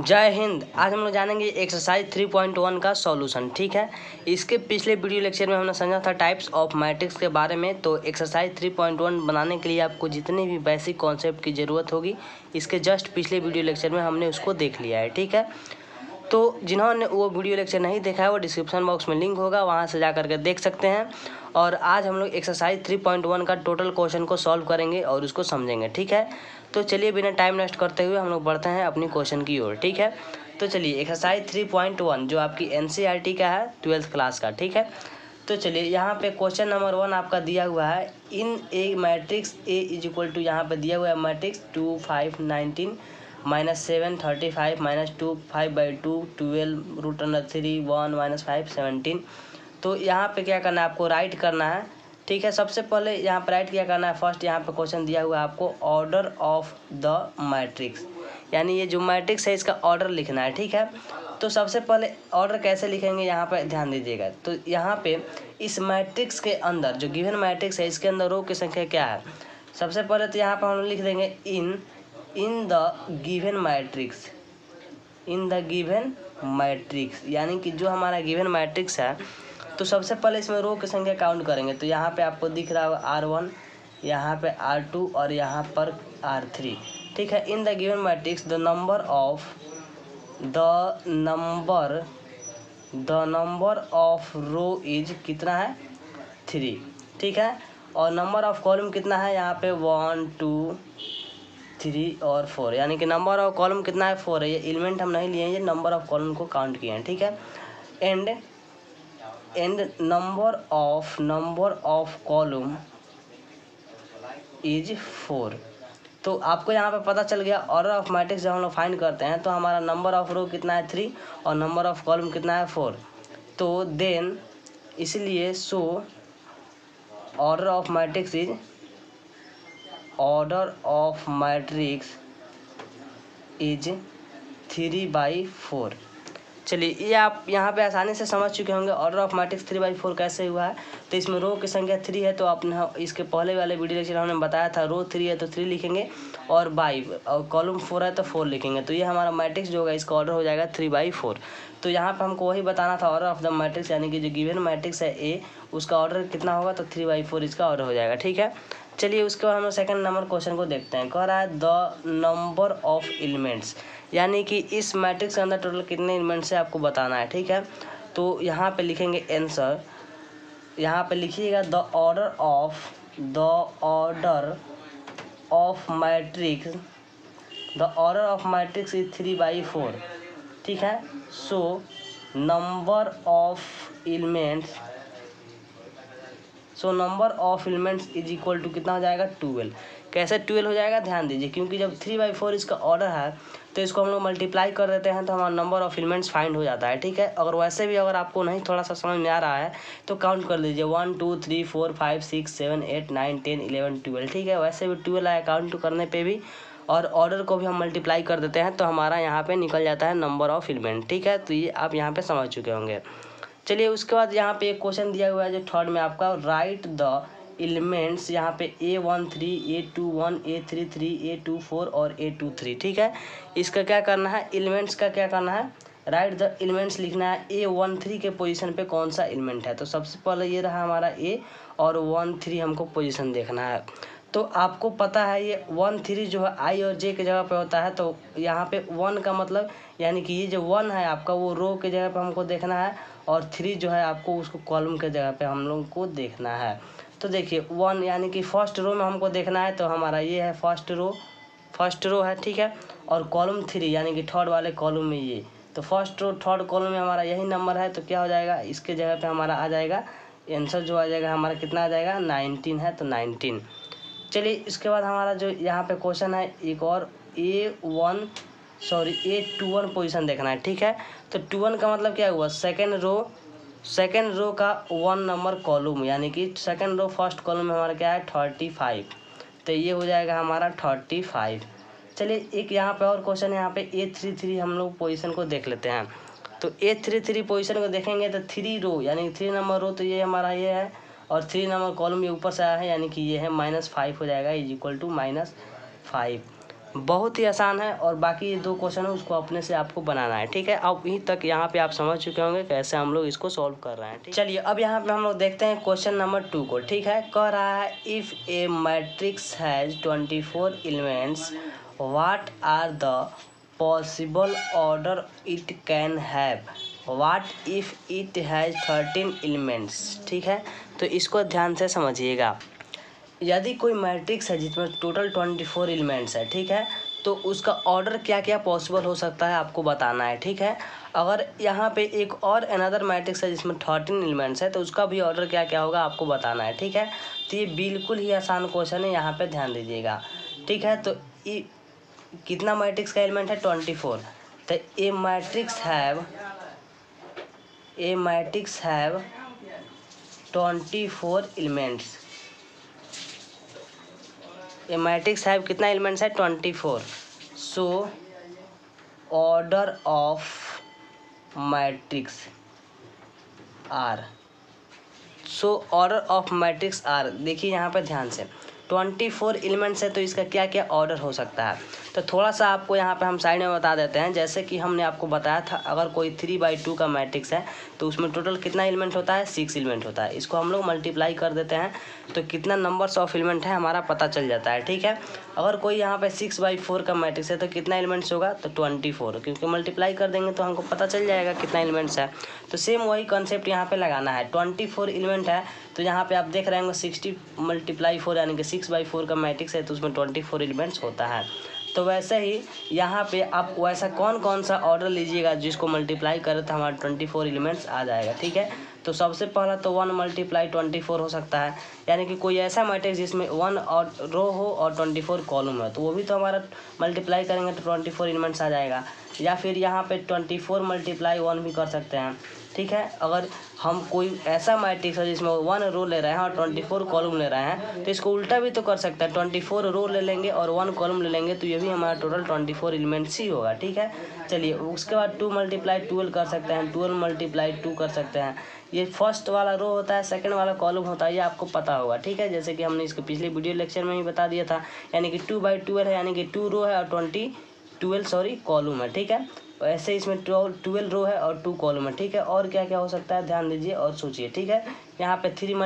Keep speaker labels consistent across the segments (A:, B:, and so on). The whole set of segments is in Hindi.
A: जय हिंद। आज हम लोग जानेंगे एक्सरसाइज 3.1 का सॉल्यूशन। ठीक है, इसके पिछले वीडियो लेक्चर में हमने समझा था टाइप्स ऑफ मैट्रिक्स के बारे में। तो एक्सरसाइज 3.1 बनाने के लिए आपको जितने भी बेसिक कॉन्सेप्ट की ज़रूरत होगी, इसके जस्ट पिछले वीडियो लेक्चर में हमने उसको देख लिया है। ठीक है, तो जिन्होंने वो वीडियो लेक्चर नहीं देखा है वो डिस्क्रिप्शन बॉक्स में लिंक होगा, वहाँ से जा करके देख सकते हैं। और आज हम लोग एक्सरसाइज 3.1 का टोटल क्वेश्चन को सॉल्व करेंगे और उसको समझेंगे। ठीक है, तो चलिए बिना टाइम वेस्ट करते हुए हम लोग बढ़ते हैं अपनी क्वेश्चन की ओर। ठीक है, तो चलिए एक्सरसाइज 3.1 जो आपकी NCERT का है 12th क्लास का। ठीक है, तो चलिए यहाँ पे क्वेश्चन नंबर 1 आपका दिया हुआ है। In A matrix A is equal to, यहाँ पे दिया हुआ है मैट्रिक्स 2 5 19 -7 35 -2 5/2 12 √3 1 -5 17। तो यहाँ पे क्या करना है, आपको राइट करना है। ठीक है, सबसे पहले यहाँ पर राइट क्या करना है, फर्स्ट यहाँ पे क्वेश्चन दिया हुआ है आपको ऑर्डर ऑफ द मैट्रिक्स, यानी ये जो मैट्रिक्स है इसका ऑर्डर लिखना है। ठीक है, तो सबसे पहले ऑर्डर कैसे लिखेंगे यहाँ पे ध्यान दीजिएगा। तो यहाँ पे इस मैट्रिक्स के अंदर जो गिवन मैट्रिक्स है इसके अंदर रो की संख्या क्या है, सबसे पहले तो यहाँ पर हम लिख देंगे इन the given matrix, in the given matrix, यानी कि जो हमारा गिवन मैट्रिक्स है। तो सबसे पहले इसमें रो की संख्या काउंट करेंगे। तो यहाँ पे आपको दिख रहा है R1, यहाँ पे R2 और यहाँ पर R3। ठीक है, in the given matrix the number of row is कितना है 3। ठीक है, और नंबर ऑफ कॉलम कितना है यहाँ पे 1 2 3 और 4, यानी कि नंबर ऑफ कॉलम कितना है 4 है। ये एलिमेंट हम नहीं लिए हैं, ये नंबर ऑफ कॉलम को काउंट किए हैं। ठीक है, and number of column is 4। तो आपको यहाँ पे पता चल गया ऑर्डर ऑफ मैट्रिक्स जब हम लोग फाइंड करते हैं तो हमारा नंबर ऑफ रो कितना है 3 और नंबर ऑफ कॉलम कितना है 4। तो देन इसलिए सो ऑर्डर ऑफ मैट्रिक्स इज 3/4। चलिए ये आप यहाँ पे आसानी से समझ चुके होंगे ऑर्डर ऑफ मैट्रिक्स 3/4 कैसे हुआ है। तो इसमें रो की संख्या 3 है, तो आपने इसके पहले वाले वीडियो लेक्चर हमने बताया था रो 3 है तो 3 लिखेंगे और और कॉलम 4 है तो 4 लिखेंगे। तो ये हमारा मैट्रिक्स जो होगा इसका ऑर्डर हो जाएगा 3/4। तो यहाँ पर हमको वही बताना था ऑर्डर ऑफ द मैट्रिक्स, यानी कि जो गिवन मैट्रिक्स है ए उसका ऑर्डर कितना होगा, तो 3/4 इसका ऑर्डर हो जाएगा। ठीक है, चलिए उसके बाद हम लोग सेकंड नंबर क्वेश्चन को देखते हैं। कह रहा है द नंबर ऑफ एलिमेंट्स, यानी कि इस मैट्रिक्स के अंदर टोटल कितने एलिमेंट्स है आपको बताना है। ठीक है, तो यहाँ पे लिखेंगे आंसर, यहाँ पे लिखिएगा the order of matrix is 3/4। ठीक है, so number of elements is equal to कितना हो जाएगा 12। कैसे 12 हो जाएगा ध्यान दीजिए, क्योंकि जब 3/4 इसका ऑर्डर है तो इसको हम लोग मल्टीप्लाई कर देते हैं तो हमारा नंबर ऑफ एलिमेंट्स फाइंड हो जाता है। ठीक है, अगर वैसे भी अगर आपको नहीं थोड़ा सा समझ में आ रहा है तो काउंट कर लीजिए 1 2 3 4 5 6 7 8 9 10 11 12। ठीक है, वैसे भी 12 आया काउंट करने पे भी, और ऑर्डर को भी हम मल्टीप्लाई कर देते हैं तो हमारा यहाँ पे निकल जाता है नंबर ऑफ एलिमेंट। ठीक है, तो ये आप यहाँ पे समझ चुके होंगे। चलिए उसके बाद यहाँ पे एक क्वेश्चन दिया हुआ है जो थर्ड में आपका राइट द एलिमेंट्स, यहाँ पे A13 A21 A33 A24 और A23। ठीक है, इसका क्या करना है, एलिमेंट्स का क्या करना है, राइट द एलिमेंट्स लिखना है। A13 के पोजीशन पे कौन सा एलिमेंट है। तो सबसे पहले ये रहा हमारा A और 1 3 हमको पोजीशन देखना है। तो आपको पता है ये 1 3 जो है I और J के जगह पे होता है। तो यहाँ पे 1 का मतलब यानी कि ये जो 1 है आपका वो रो के जगह पे हमको देखना है, और 3 जो है आपको उसको कॉलम के जगह पे हम लोग को देखना है। तो देखिए 1 यानी कि फर्स्ट रो में हमको देखना है, तो हमारा ये है फर्स्ट रो है। ठीक है, और कॉलम 3 यानी कि थर्ड वाले कॉलम में ये, तो फर्स्ट रो थर्ड कॉलम में हमारा यही नंबर है। तो क्या हो जाएगा, इसके जगह पे हमारा आ जाएगा आंसर जो आ जाएगा हमारा कितना आ जाएगा 19 है, तो 19। चलिए इसके बाद हमारा जो यहाँ पे क्वेश्चन है एक और A21 पोजीशन देखना है। ठीक है, तो 21 का मतलब क्या हुआ, सेकेंड रो का 1 नंबर कॉलम, यानी कि सेकेंड रो फर्स्ट कॉलम में हमारा क्या है 35। तो ये हो जाएगा हमारा 35। चलिए एक यहाँ पे और क्वेश्चन है, यहाँ पे A33 हम लोग पोजीशन को देख लेते हैं। तो A33 पोजीशन को देखेंगे तो 3 रो यानी 3 नंबर रो, तो ये हमारा ये है, और 3 नंबर कॉलम ये ऊपर से आया है यानी कि ये है -5 हो जाएगा इज इक्वल टू -5। बहुत ही आसान है और बाकी ये 2 क्वेश्चन है उसको अपने से आपको बनाना है। ठीक है, अब यहीं तक यहाँ पे आप समझ चुके होंगे कैसे हम लोग इसको सॉल्व कर रहे हैं। चलिए अब यहाँ पे हम लोग देखते हैं क्वेश्चन नंबर 2 को। ठीक है, कह रहा है if a matrix has 24 elements what are the possible order it can have, what if it has 13 elements. ठीक है, तो इसको ध्यान से समझिएगा। यदि कोई मैट्रिक्स है जिसमें टोटल 24 एलिमेंट्स है, ठीक है, तो उसका ऑर्डर क्या क्या पॉसिबल हो सकता है आपको बताना है। ठीक है, अगर यहाँ पे एक और अनदर मैट्रिक्स है जिसमें 13 एलिमेंट्स है तो उसका भी ऑर्डर क्या क्या होगा आपको बताना है। ठीक है, तो ये बिल्कुल ही आसान क्वेश्चन है, यहाँ पे ध्यान दीजिएगा। ठीक है, तो ये कितना मैट्रिक्स का एलिमेंट है 24। तो A matrix have 24 elements. A matrix have कितना एलिमेंट्स है 24। So order of matrix are, देखिए यहाँ पर ध्यान से 24 एलिमेंट्स है तो इसका क्या क्या ऑर्डर हो सकता है। तो थोड़ा सा आपको यहाँ पे हम साइड में बता देते हैं। जैसे कि हमने आपको बताया था अगर कोई 3/2 का मैट्रिक्स है तो उसमें टोटल कितना एलिमेंट होता है 6 एलिमेंट होता है। इसको हम लोग मल्टीप्लाई कर देते हैं तो कितना नंबर्स ऑफ एलिमेंट है हमारा पता चल जाता है। ठीक है, अगर कोई यहाँ पे 6/4 का मैट्रिक्स है तो कितना एलिमेंट्स होगा तो 24, क्योंकि मल्टीप्लाई कर देंगे तो हमको पता चल जाएगा कितना एलिमेंट्स है। तो सेम वही कॉन्सेप्ट यहाँ पे लगाना है। 24 एलिमेंट है तो यहाँ पे आप देख रहे होंगे 60 × 4 यानी कि 6/4 का मैट्रिक्स है तो उसमें 24 एलिमेंट्स होता है। तो वैसे ही यहाँ पे आप वैसा कौन सा ऑर्डर लीजिएगा जिसको मल्टीप्लाई करें तो हमारा 24 एलिमेंट्स आ जाएगा। ठीक है, तो सबसे पहला तो 1 × 24 हो सकता है, यानी कि कोई ऐसा मैट्रिक्स जिसमें 1 और रो हो और 24 कॉलम है तो वो भी तो हमारा मल्टीप्लाई करेंगे तो 24 एलिमेंट्स आ जाएगा। या फिर यहाँ पे 24 × 1 भी कर सकते हैं। ठीक है, अगर हम कोई ऐसा मैट्रिक्स है जिसमें 1 रो ले रहे हैं और 24 कॉलम ले रहे हैं तो इसको उल्टा भी तो कर सकते हैं। 24 रो ले लेंगे और 1 कॉलम ले लेंगे तो ये भी हमारा टोटल 24 एलिमेंट्स ही होगा। ठीक है, चलिए उसके बाद 2 × 12 कर सकते हैं, 12 × 2 कर सकते हैं। ये फर्स्ट वाला रो होता है, सेकंड वाला कॉलम होता है, ये आपको पता होगा। ठीक है, जैसे कि हमने इसके पिछले वीडियो लेक्चर में ही बता दिया था, यानी कि 2/12 है, यानी कि 2 रो है और 12 कॉलम है। ठीक है, ऐसे इसमें 12 रो है और 2 कॉलम है। ठीक है, और क्या क्या हो सकता है ध्यान दीजिए और सोचिए। ठीक है, यहाँ पे 3 ×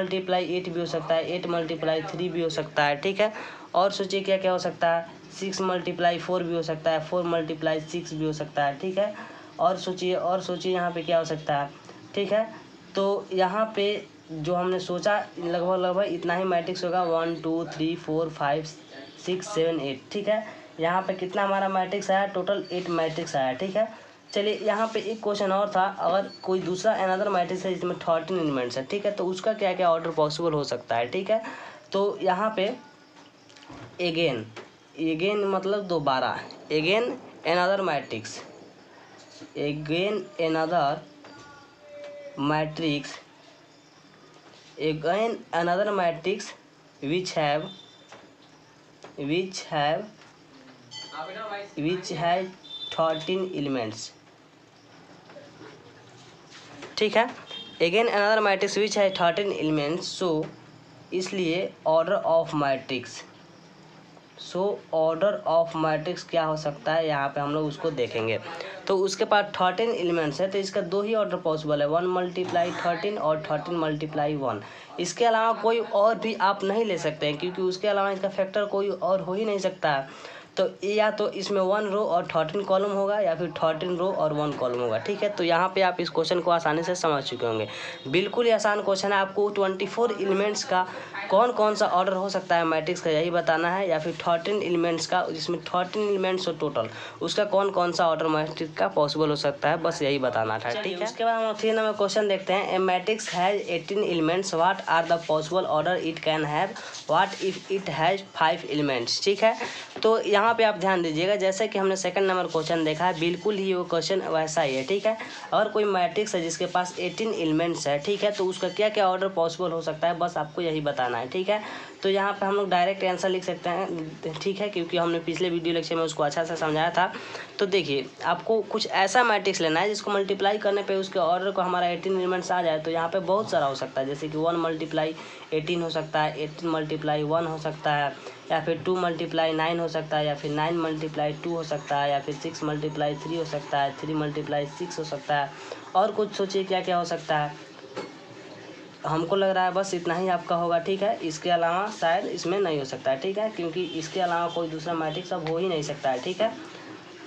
A: 8 भी हो सकता है, 8 × 3 भी हो सकता है। ठीक है, और सोचिए क्या क्या हो सकता है, 6 × 4 भी हो सकता है, 4 × 6 भी हो सकता है। ठीक है, और सोचिए यहाँ पे क्या हो सकता है। ठीक है, तो यहाँ पे जो हमने सोचा लगभग इतना ही मैट्रिक्स होगा, 1 2 3 4 5 6 7 8। ठीक है, यहाँ पे कितना हमारा मैट्रिक्स आया, टोटल 8 मैट्रिक्स आया। ठीक है, चलिए यहाँ पे एक क्वेश्चन और था, अगर कोई दूसरा अनदर मैट्रिक्स है जिसमें 13 एलिमेंट्स है। ठीक है, तो उसका क्या क्या ऑर्डर पॉसिबल हो सकता है। ठीक है, तो यहाँ पे एगेन मतलब दोबारा, again another matrix which have 13 elements. ठीक है, अगेन अनदर मैट्रिक्स विच है 13 एलिमेंट्स। सो इसलिए ऑर्डर ऑफ मैट्रिक्स क्या हो सकता है यहाँ पे हम लोग उसको देखेंगे। तो उसके पास 13 एलिमेंट्स है तो इसका 2 ही ऑर्डर पॉसिबल है, 1 × 13 और 13 × 1। इसके अलावा कोई और भी आप नहीं ले सकते हैं, क्योंकि उसके अलावा इसका फैक्टर कोई और हो ही नहीं सकता है। तो या तो इसमें 1 रो और 13 कॉलम होगा या फिर 13 रो और 1 कॉलम होगा। ठीक है, तो यहाँ पे आप इस क्वेश्चन को आसानी से समझ चुके होंगे। बिल्कुल ही आसान क्वेश्चन है, आपको 24 एलिमेंट्स का कौन सा ऑर्डर हो सकता है मैट्रिक्स का यही बताना है, या फिर 13 एलिमेंट्स का जिसमें 13 एलिमेंट्स हो टोटल उसका कौन सा ऑर्डर मैट्रिक्स का पॉसिबल हो सकता है, बस यही बताना था। ठीक है, उसके बाद हम 3 नंबर क्वेश्चन देखते हैं। A matrix has 18 elements, what are the possible order it can have, what if it has 5 elements. ठीक है, तो यहाँ पे आप ध्यान दीजिएगा, जैसे कि हमने सेकंड नंबर क्वेश्चन देखा है बिल्कुल ही वो क्वेश्चन वैसा ही है। ठीक है, अगर कोई मैट्रिक्स है जिसके पास 18 एलिमेंट्स है, ठीक है, तो उसका क्या क्या ऑर्डर पॉसिबल हो सकता है, बस आपको यही बताना है। ठीक है, तो यहाँ पे हम लोग डायरेक्ट आंसर लिख सकते हैं। ठीक है, क्योंकि हमने पिछले वीडियो लेक्चर में उसको अच्छा से समझाया था। तो देखिए, आपको कुछ ऐसा मैट्रिक्स लेना है जिसको मल्टीप्लाई करने पे उसके ऑर्डर को हमारा 18 एलिमेंट्स आ जाए। तो यहाँ पे बहुत सारा हो सकता है, जैसे कि 1 × 18 हो सकता है, 18 × 1 हो सकता है, या फिर 2 × 9 हो सकता है, या या फिर 9 × 2 हो सकता है, या फिर 6 × 3 हो सकता है, 3 × 6 हो सकता है, और कुछ सोचिए क्या क्या हो सकता है। हमको लग रहा है बस इतना ही आपका होगा, ठीक है। इसके अलावा शायद इसमें नहीं हो सकता है, ठीक है, क्योंकि इसके अलावा कोई दूसरा मैट्रिक्स अब हो ही नहीं सकता है, ठीक है।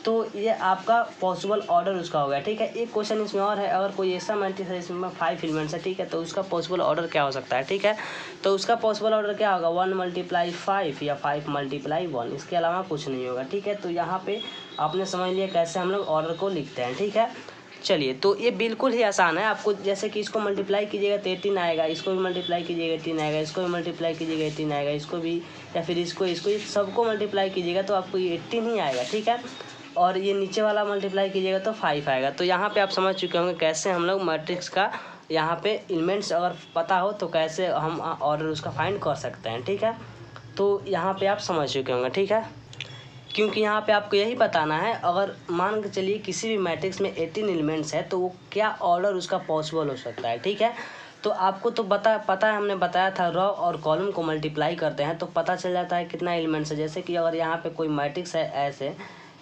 A: तो ये आपका पॉसिबल ऑर्डर उसका हो गया, ठीक है। एक क्वेश्चन इसमें और है, अगर कोई ऐसा मैट्रिक्स है इसमें 5 एलिमेंट्स है, ठीक है, तो उसका पॉसिबल ऑर्डर क्या हो सकता है, ठीक है। तो उसका पॉसिबल ऑर्डर क्या होगा, 1 × 5 या 5 × 1, इसके अलावा कुछ नहीं होगा, ठीक है। तो यहाँ पे आपने समझ लिया कैसे हम लोग ऑर्डर को लिखते हैं, ठीक है। चलिए, तो ये बिल्कुल ही आसान है। आपको जैसे कि इसको मल्टीप्लाई कीजिएगा तो 18 आएगा, इसको भी मल्टीप्लाई कीजिएगा 18 आएगा, इसको भी मल्टीप्लाई कीजिएगा 18 आएगा, इसको भी, या फिर इसको सबको मल्टीप्लाई कीजिएगा तो आपको ये 18 ही आएगा, ठीक है। और ये नीचे वाला मल्टीप्लाई कीजिएगा तो 5 आएगा। तो यहाँ पे आप समझ चुके होंगे कैसे हम लोग मैट्रिक्स का यहाँ पे एलिमेंट्स अगर पता हो तो कैसे हम ऑर्डर उसका फाइंड कर सकते हैं, ठीक है। तो यहाँ पे आप समझ चुके होंगे, ठीक है, क्योंकि यहाँ पे आपको यही बताना है, अगर मान के चलिए किसी भी मैट्रिक्स में 18 एलिमेंट्स है तो वो क्या ऑर्डर उसका पॉसिबल हो सकता है, ठीक है। तो आपको तो पता है, हमने बताया था रो और कॉलम को मल्टीप्लाई करते हैं तो पता चल जाता है कितना एलिमेंट्स है। जैसे कि अगर यहाँ पे कोई मैट्रिक्स है ऐसे,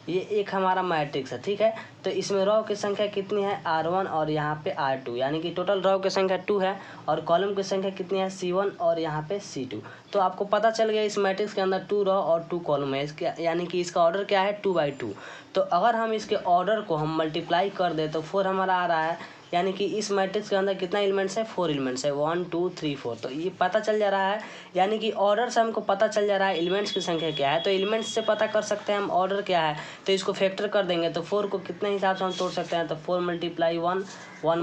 A: ये एक हमारा मैट्रिक्स है, ठीक है। तो इसमें रो की संख्या कितनी है, R1 और यहाँ पे R2, यानी कि टोटल रो की संख्या 2 है, और कॉलम की संख्या कितनी है, C1 और यहाँ पे C2। तो आपको पता चल गया इस मैट्रिक्स के अंदर 2 रो और 2 कॉलम है, इसके यानी कि इसका ऑर्डर क्या है, 2/2। तो अगर हम इसके ऑर्डर को हम मल्टीप्लाई कर दे तो 4 हमारा आ रहा है, यानी कि इस मैट्रिक्स के अंदर कितना एलिमेंट्स है, 4 एलिमेंट्स है, 1 2 3 4। तो ये पता चल जा रहा है, यानी कि ऑर्डर से हमको पता चल जा रहा है एलिमेंट्स की संख्या क्या है। तो एलिमेंट्स से पता कर सकते हैं हम ऑर्डर क्या है, तो इसको फैक्टर कर देंगे तो 4 को कितने हिसाब से हम तोड़ सकते हैं, तो 4 × 1 1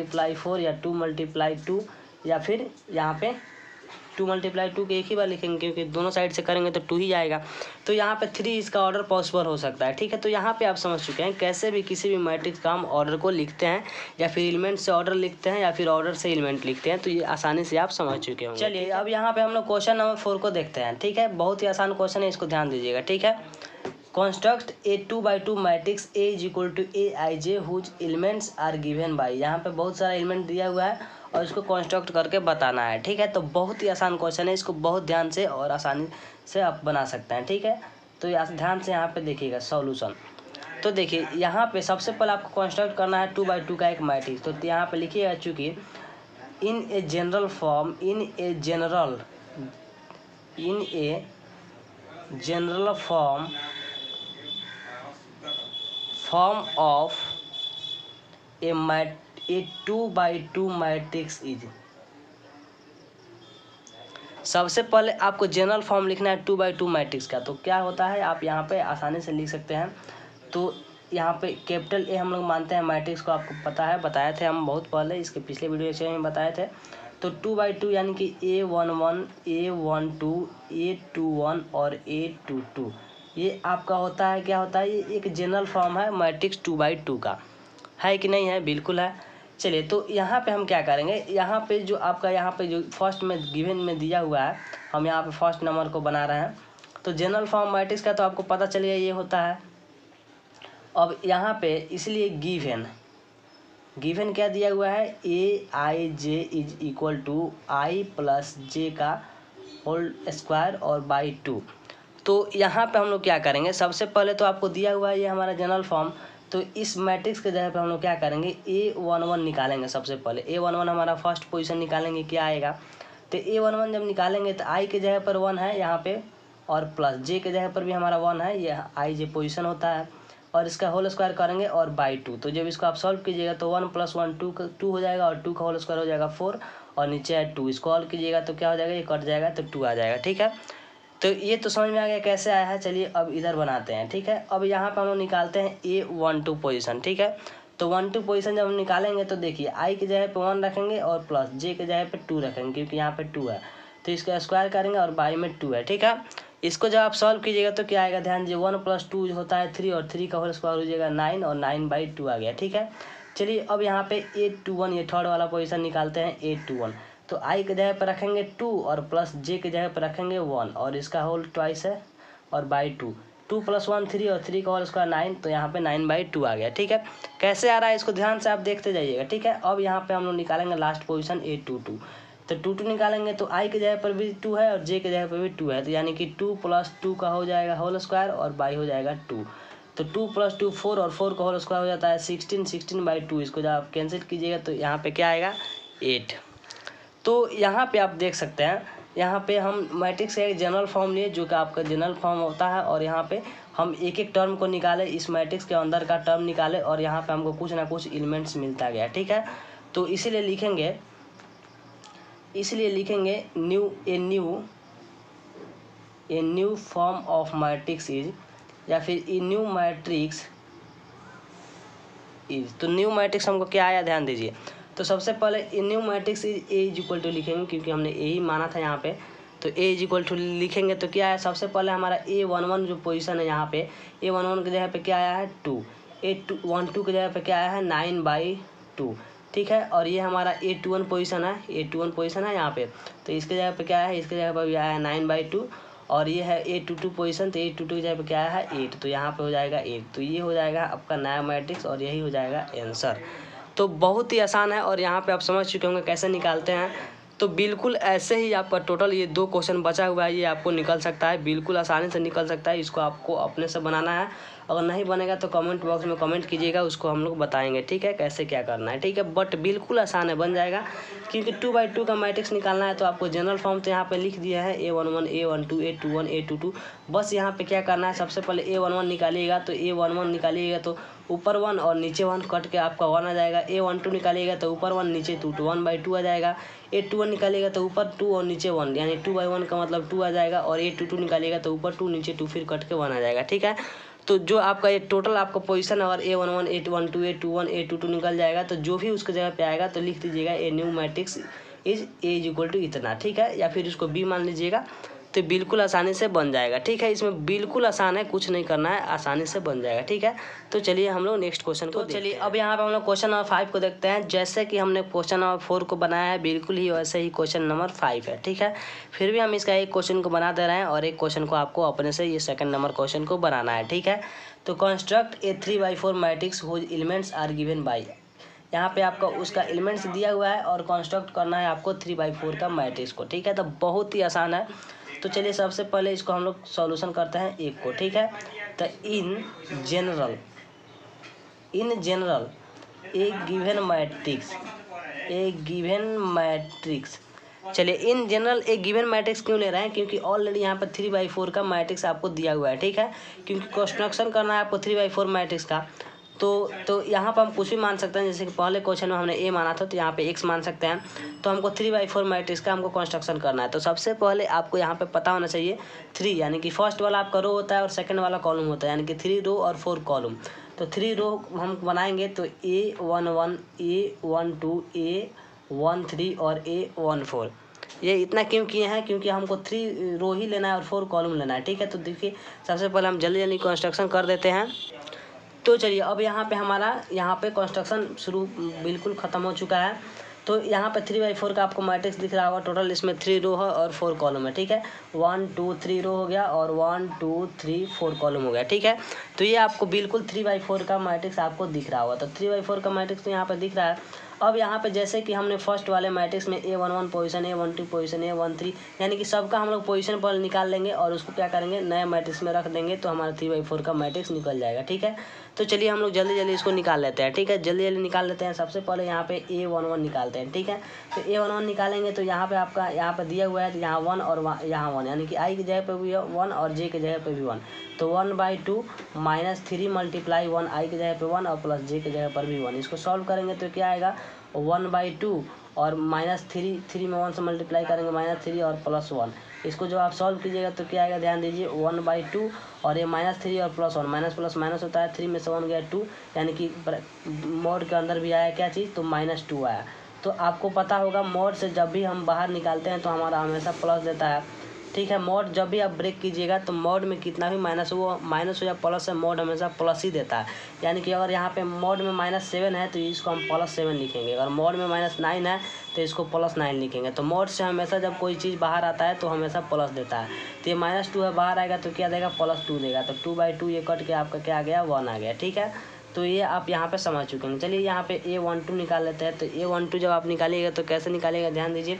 A: × 4 या 2 × 2, या फिर यहाँ पे 2 × 2 के एक ही बार लिखेंगे क्योंकि दोनों साइड से करेंगे तो 2 ही जाएगा। तो यहाँ पे 3 इसका ऑर्डर पॉसिबल हो सकता है, ठीक है। तो यहाँ पे आप समझ चुके हैं कैसे भी किसी भी मैट्रिक्स का हम ऑर्डर को लिखते हैं, या फिर एलिमेंट से ऑर्डर लिखते हैं, या फिर ऑर्डर से एलिमेंट लिखते हैं। तो ये आसानी से आप समझ चुके होंगे। चलिए, अब यहाँ पे हम लोग क्वेश्चन नंबर 4 को देखते हैं, ठीक है। बहुत ही आसान क्वेश्चन है, इसको ध्यान दीजिएगा, ठीक है। Construct a 2/2 matrix A = Aij whose elements are given by. यहाँ पे बहुत सारा एलिमेंट दिया हुआ है और इसको कंस्ट्रक्ट करके बताना है, ठीक है। तो बहुत ही आसान क्वेश्चन है, इसको बहुत ध्यान से और आसानी से आप बना सकते हैं, ठीक है। तो ध्यान से यहाँ पे देखिएगा सॉल्यूशन। तो देखिए, यहाँ पे सबसे पहले आपको कंस्ट्रक्ट करना है 2/2 का एक मैट्रिक्स। तो यहाँ पे लिखिएगा, चूँकि in a general form of a 2/2 matrix is. सबसे पहले आपको जनरल फॉर्म लिखना है 2/2 मैट्रिक्स का। तो क्या होता है, आप यहाँ पे आसानी से लिख सकते हैं। तो यहाँ पे कैपिटल ए हम लोग मानते हैं मैट्रिक्स को, आपको पता है, बताए थे हम बहुत पहले, इसके पिछले वीडियो लेक्चर में बताए थे। तो 2/2 यानी कि A11 A12 A21 और A22, ये आपका होता है, क्या होता है, ये एक जनरल फॉर्म है मैट्रिक्स 2/2 का, है कि नहीं है, बिल्कुल है। चलिए, तो यहाँ पे हम क्या करेंगे, यहाँ पे जो आपका यहाँ पे जो फर्स्ट में गिवन में दिया हुआ है, हम यहाँ पे फर्स्ट नंबर को बना रहे हैं। तो जनरल फॉर्म मैट्रिक्स का तो आपको पता चल गया ये होता है। अब यहाँ पे इसलिए गिवन क्या दिया हुआ है, Aij = I + j का होल स्क्वायर और बाई 2। तो यहाँ पे हम लोग क्या करेंगे, सबसे पहले तो आपको दिया हुआ है ये हमारा जनरल फॉर्म। तो इस मैट्रिक्स के जगह पे हम लोग क्या करेंगे, A11 निकालेंगे। सबसे पहले A11 हमारा फर्स्ट पोजीशन निकालेंगे, क्या आएगा। तो A11 जब निकालेंगे तो I के जगह पर 1 है यहाँ पे, और प्लस J के जगह पर भी हमारा 1 है, ये IJ पोजीशन होता है, और इसका होल स्क्वायर करेंगे और बाई 2। तो जब इसको आप सॉल्व कीजिएगा तो 1 + 1 2 हो जाएगा, और 2 का होल स्क्वायर हो जाएगा 4, और नीचे है 2। इसको सॉल्व कीजिएगा तो क्या हो जाएगा, ये कट जाएगा तो 2 आ जाएगा, ठीक है। तो ये तो समझ में आ गया कैसे आया है। चलिए अब इधर बनाते हैं, ठीक है। अब यहाँ पे हम लोग निकालते हैं A12 पोजीशन, ठीक है। तो 12 पोजीशन जब हम निकालेंगे तो देखिए, I की जगह पे 1 रखेंगे और प्लस J की जगह पे 2 रखेंगे, क्योंकि यहाँ पे 2 है। तो इसका स्क्वायर करेंगे और बाई में 2 है, ठीक है। इसको जब आप सॉल्व कीजिएगा तो क्या आएगा, ध्यान दीजिए, 1 + 2 होता है 3, और 3 का होल स्क्वायर हो जाएगा 9, और 9/2 आ गया, ठीक है। चलिए अब यहाँ पे A21, ये थर्ड वाला पोजीशन निकालते हैं A21। तो I के जगह पर रखेंगे 2, और प्लस J के जगह पर रखेंगे 1, और इसका होल ट्वाइस है, और बाई 2। 2 + 1 3, और 3 का होल स्क्वायर 9, तो यहाँ पे 9/2 आ गया, ठीक है। कैसे आ रहा है इसको ध्यान से आप देखते जाइएगा, ठीक है। अब यहाँ पे हम लोग निकालेंगे लास्ट पोजीशन A22। तो 2 निकालेंगे तो i की जगह पर भी 2 है और j की जगह पर भी 2 है, तो यानी कि 2 + 2 का हो जाएगा होल स्क्वायर और बाई हो जाएगा 2। तो 2 + 2 4 और 4 का होल स्क्वायर हो जाता है 16, 16/2। इसको जब आप कैंसिल कीजिएगा तो यहाँ पे क्या आएगा 8। तो यहाँ पे आप देख सकते हैं, यहाँ पे हम मैट्रिक्स का एक जनरल फॉर्म लिए जो कि आपका जनरल फॉर्म होता है, और यहाँ पे हम एक एक टर्म को निकाले, इस मैट्रिक्स के अंदर का टर्म निकाले और यहाँ पे हमको कुछ ना कुछ एलिमेंट्स मिलता गया। ठीक है, तो इसीलिए लिखेंगे new form of matrix is, या फिर ए न्यू मैट्रिक्स इज। तो न्यू मैट्रिक्स हमको क्या आया ध्यान दीजिए। तो सबसे पहले a new matrix is A is equal to लिखेंगे, क्योंकि हमने ए ही माना था यहाँ पे। तो ए इज इक्वल टू लिखेंगे तो क्या है, सबसे पहले हमारा A11 जो पोजीशन है यहाँ पे, A11 की जगह पे क्या आया है 2, A12 की जगह पे क्या आया है 9/2। ठीक है, और ये हमारा A21 पोजीशन है यहाँ पे, तो इसके जगह पे क्या है, इसके जगह पर भी आया है 9/2। और ये है A22 पोजीशन, तो A22 की जगह पे क्या है 8, तो यहाँ पे हो जाएगा 8। तो ये हो जाएगा आपका नया मैट्रिक्स और यही हो जाएगा आंसर। तो बहुत ही आसान है और यहाँ पे आप समझ चुके होंगे कैसे निकालते हैं। तो बिल्कुल ऐसे ही आपका टोटल ये 2 क्वेश्चन बचा हुआ है, ये आपको निकल सकता है, बिल्कुल आसानी से निकल सकता है। इसको आपको अपने से बनाना है, अगर नहीं बनेगा तो कमेंट बॉक्स में कमेंट कीजिएगा, उसको हम लोग बताएंगे। ठीक है, कैसे क्या करना है। ठीक है, बट बिल्कुल आसान है, बन जाएगा। क्योंकि 2/2 का मैट्रिक्स निकालना है तो आपको जनरल फॉर्म तो यहाँ पे लिख दिया है A11, A12, A21, A22। बस यहाँ पे क्या करना है, सबसे पहले A11 निकालिएगा, तो A11 निकालिएगा तो ऊपर 1 और नीचे 1 कट के आपका 1 आ जाएगा। A12 निकालिएगा तो ऊपर 1 नीचे 2, तो 1/2 आ जाएगा। A21 निकालिएगा तो ऊपर 2 और नीचे 1, यानी 2/1 का मतलब 2 आ जाएगा। और A22 निकालिएगा तो ऊपर 2 नीचे 2 फिर कट के 1 आ जाएगा। ठीक है, तो जो आपका ये टोटल आपका पोजीशन है, और A11, A12, A21, A22 निकल जाएगा, तो जो भी उसके जगह पे आएगा तो लिख दीजिएगा a new matrix is A is equal to इतना। ठीक है, या फिर इसको B मान लीजिएगा, तो बिल्कुल आसानी से बन जाएगा। ठीक है, इसमें बिल्कुल आसान है, कुछ नहीं करना है, आसानी से बन जाएगा। ठीक है, तो चलिए हम लोग नेक्स्ट क्वेश्चन को चलिए अब यहाँ पे हम लोग क्वेश्चन नंबर 5 को देखते हैं। जैसे कि हमने क्वेश्चन नंबर 4 को बनाया है, बिल्कुल ही वैसे ही क्वेश्चन नंबर 5 है। ठीक है, फिर भी हम इसका एक क्वेश्चन को बना दे रहे हैं और एक क्वेश्चन को आपको अपने से ये सेकंड नंबर क्वेश्चन को बनाना है। ठीक है, तो construct a 3/4 matrix whose elements are given by. यहाँ पे आपका उसका एलिमेंट्स दिया हुआ है और कंस्ट्रक्ट करना है आपको 3/4 का मैट्रिक्स को। ठीक है, तो बहुत ही आसान है। तो चलिए सबसे पहले इसको हम लोग सॉल्यूशन करते हैं एक को। ठीक है, तो in general A given matrix चलिए इन जनरल एक गिवन मैट्रिक्स क्यों ले रहे हैं, क्योंकि ऑलरेडी यहाँ पर 3/4 का मैट्रिक्स आपको दिया हुआ है। ठीक है, क्योंकि कंस्ट्रक्शन करना है आपको 3/4 मैट्रिक्स का, तो यहाँ पर हम कुछ भी मान सकते हैं। जैसे कि पहले क्वेश्चन में हमने A माना था, तो यहाँ पे X मान सकते हैं। तो हमको 3/4 मैट्रिक्स का हमको कंस्ट्रक्शन करना है। तो सबसे पहले आपको यहाँ पे पता होना चाहिए 3, यानी कि फर्स्ट वाला आपका रो होता है और सेकंड वाला कॉलम होता है, यानी कि 3 रो और 4 कॉलम। तो 3 रो हम बनाएंगे तो A11, A12, A13 और A14। ये इतना क्यों किए हैं, क्योंकि हमको 3 रो ही लेना है और 4 कॉलम लेना है। ठीक है, तो देखिए सबसे पहले हम जल्दी जल्दी कंस्ट्रक्शन कर देते हैं। तो चलिए अब यहाँ पे हमारा कंस्ट्रक्शन शुरू बिल्कुल ख़त्म हो चुका है। तो यहाँ पे 3/4 का आपको मैट्रिक्स दिख रहा होगा। टोटल इसमें 3 रो है और 4 कॉलम है। ठीक है, 1 2 3 रो हो गया और 1 2 3 4 कॉलम हो गया। ठीक है, तो ये आपको बिल्कुल 3/4 का मैट्रिक्स आपको दिख रहा होगा। तो 3/4 का मैट्रिक्स तो यहाँ पर दिख रहा है। अब यहाँ पे जैसे कि हमने फर्स्ट वाले मैट्रिक्स में A11 position, A12 position, A13, यानी कि सबका हम लोग पोजीशन पर निकाल लेंगे और उसको क्या करेंगे नए मैट्रिक्स में रख देंगे, तो हमारा 3/4 का मैट्रिक्स निकल जाएगा। ठीक है, तो चलिए हम लोग जल्दी जल्दी इसको निकाल लेते हैं। ठीक है, जल्दी जल्दी निकाल लेते हैं। सबसे पहले यहाँ पे A11 निकालते हैं। ठीक है, तो A11 निकालेंगे तो यहाँ पे आपका यहाँ पे दिया हुआ है, तो यहाँ 1 और यहाँ 1, यानी कि I की जगह पे भी 1 और J की जगह पे भी 1। तो 1/2 -3 × 1, I की जगह पे 1 और प्लस J की जगह पर भी 1। इसको सॉल्व करेंगे तो क्या आएगा 1/2 और -3 में 1 से मल्टीप्लाई करेंगे -3 और +1। इसको जब आप सॉल्व कीजिएगा तो क्या आएगा ध्यान दीजिए 1/2 और ये -3 और +1, माइनस प्लस माइनस होता है, 3 में से 1 गया 2, यानी कि मोड के अंदर भी आया क्या चीज़, तो -2 आया। तो आपको पता होगा मोड से जब भी हम बाहर निकालते हैं तो हमारा हमेशा प्लस देता है। ठीक है, मोड जब भी आप ब्रेक कीजिएगा तो मोड में कितना भी माइनस हो या प्लस है, मोड हमेशा प्लस ही देता है। यानी कि अगर यहाँ पे मोड में -7 है तो इसको हम +7 लिखेंगे, अगर मोड में -9 है तो इसको +9 लिखेंगे। तो मोड से हमेशा जब कोई चीज़ बाहर आता है तो हमेशा प्लस देता है। तो ये -2 है, बाहर आएगा तो क्या देगा +2 देगा। तो 2/2 ये कट के आपका क्या आ गया 1 आ गया। ठीक है, तो ये आप यहाँ पे समझ चुके हैं। चलिए यहाँ पे A12 निकाल लेते हैं। तो A12 जब आप निकालिएगा तो कैसे निकालिएगा ध्यान दीजिए।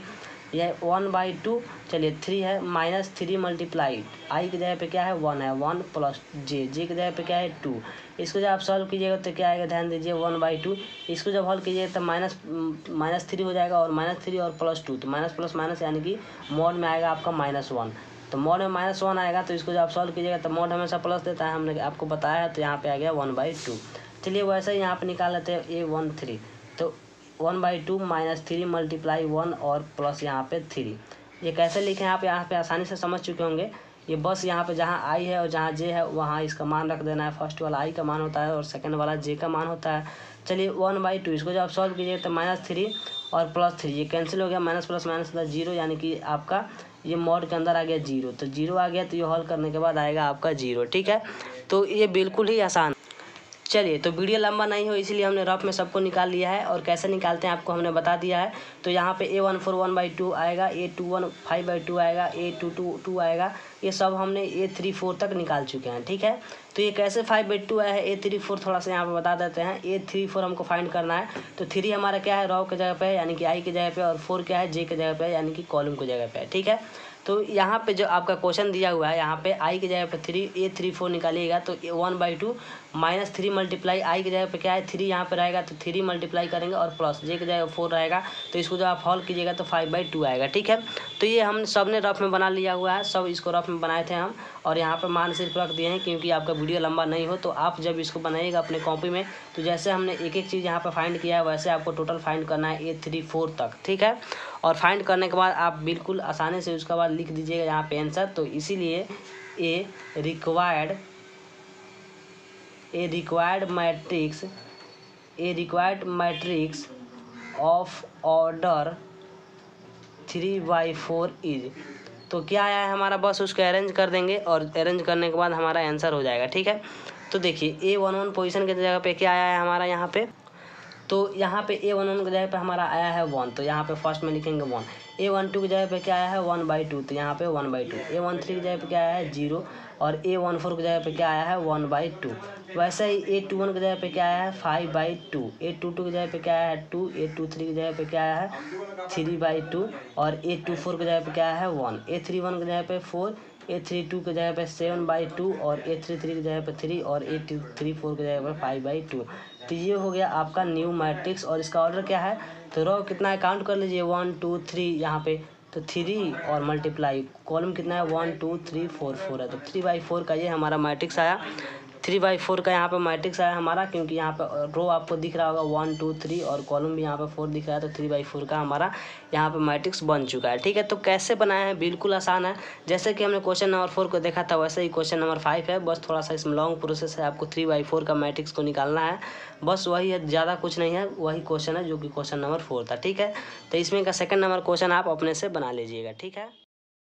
A: यह 1/2, चलिए 3 है, -3 मल्टीप्लाई आई की जगह पे क्या है 1 है, 1 प्लस जे की जगह पे क्या है 2। इसको जब आप सॉल्व कीजिएगा तो क्या आएगा, ध्यान दीजिए 1/2। इसको जब हल कीजिएगा तो -3 हो जाएगा, और -3 और +2, तो माइनस प्लस माइनस यानी कि मॉड में आएगा आपका -1। तो मॉड में -1 आएगा, तो इसको जब आप सॉल्व कीजिएगा तो मॉड हमेशा प्लस देता है, हमने आपको बताया है, तो यहाँ पे आ गया 1/2। चलिए वैसे ही यहाँ पे निकाल लेते हैं A13, तो 1/2 -3 मल्टीप्लाई 1 और प्लस यहाँ पे 3। ये कैसे लिखें आप यहाँ पे आसानी से समझ चुके होंगे। ये बस यहाँ पे जहाँ आई है और जहाँ जे है वहाँ इसका मान रख देना है। फर्स्ट वाला आई का मान होता है और सेकंड वाला जे का मान होता है। चलिए 1/2, इसको जब आप सॉल्व कीजिए तो -3 और +3 ये कैंसिल हो गया, माइनस प्लस माइनस होता है 0, यानी कि आपका ये मॉड के अंदर आ गया 0। तो 0 आ गया, तो ये हल करने के बाद आएगा आपका 0। ठीक है, तो ये बिल्कुल ही आसान। चलिए, तो वीडियो लंबा नहीं हो इसीलिए हमने रफ में सबको निकाल लिया है, और कैसे निकालते हैं आपको हमने बता दिया है। तो यहाँ पे A14 1/2 आएगा, A21 5/2 आएगा, A22 2 आएगा। ये सब हमने A34 तक निकाल चुके हैं। ठीक है, तो ये कैसे 5/2 आया है, A34 थोड़ा सा यहाँ पे बता देते हैं। A34 हमको फाइंड करना है, तो 3 हमारा क्या है, रो की जगह पे है यानी कि आई की जगह पे, और 4 क्या है, जे की जगह पे यानी कि कॉलम की जगह पे है। ठीक है, तो यहाँ पे जो आपका क्वेश्चन दिया हुआ है, यहाँ पे आई की जगह पे 3, A34 निकालिएगा तो 1/2 -3 मल्टीप्लाई आई की जगह पे क्या है 3 यहाँ पे रहेगा, तो 3 मल्टीप्लाई करेंगे और प्लस जे की जगह 4 रहेगा, तो इसको जब आप हॉल कीजिएगा तो 5/2 आएगा। ठीक है, तो ये हम सब ने रफ में बना लिया हुआ है, सब इसको रफ में बनाए थे हम, और यहाँ पे मान सिर्फ रख दिए हैं क्योंकि आपका वीडियो लंबा नहीं हो। तो आप जब इसको बनाइएगा अपने कॉपी में, तो जैसे हमने एक एक चीज़ यहाँ पे फाइंड किया है वैसे आपको टोटल फाइंड करना है A34 तक। ठीक है, और फाइंड करने के बाद आप बिल्कुल आसानी से उसके बाद लिख दीजिएगा यहाँ पे आंसर। तो इसीलिए a required matrix of order 3/4 is, तो क्या आया है हमारा, बस उसको अरेंज कर देंगे और अरेंज करने के बाद हमारा आंसर हो जाएगा। ठीक है, तो देखिए A11 पोजीशन की जगह पे क्या आया है हमारा यहाँ पे, तो यहाँ पे A11 की जगह पे हमारा आया है 1, तो यहाँ पे फर्स्ट में लिखेंगे 1। A12 की जगह पे क्या आया है 1/2, तो यहाँ पे 1/2। A13 की जगह पे क्या आया है 0, और A14 की जगह पे क्या आया है 1/2। वैसे ही A21 की जगह पे क्या आया है 5/2, A22 की जगह पे क्या आया है 2, A23 की जगह पे क्या आया है 3/2, और A24 की जगह पे क्या आया है 1, A31 की जगह पे 4, A32 की जगह पे 7/2, और A33 की जगह पे 3, और A34 की जगह पे 5/2। तो ये हो गया आपका न्यू मैट्रिक्स, और इसका ऑर्डर क्या है, तो रो कितना है काउंट कर लीजिए 1 2 3 यहाँ पे, तो 3 और मल्टीप्लाई कॉलम कितना है 1 2 3 4 4 है, तो 3/4 का ये हमारा मैट्रिक्स आया। 3/4 का यहाँ पे मैट्रिक्स आया हमारा, क्योंकि यहाँ पे रो आपको दिख रहा होगा 1 2 3 और कॉलम भी यहाँ पे 4 दिख रहा है, तो 3/4 का हमारा यहाँ पे मैट्रिक्स बन चुका है। ठीक है, तो कैसे बनाया है, बिल्कुल आसान है। जैसे कि हमने क्वेश्चन नंबर 4 को देखा था वैसे ही क्वेश्चन नंबर 5 है, बस थोड़ा सा इसमें लॉन्ग प्रोसेस है, आपको 3/4 का मैट्रिक्स को निकालना है, बस वही है, ज़्यादा कुछ नहीं है, वही क्वेश्चन है जो कि क्वेश्चन नंबर 4 था। ठीक है, तो इसमें का सेकंड नंबर क्वेश्चन आप अपने से बना लीजिएगा। ठीक है।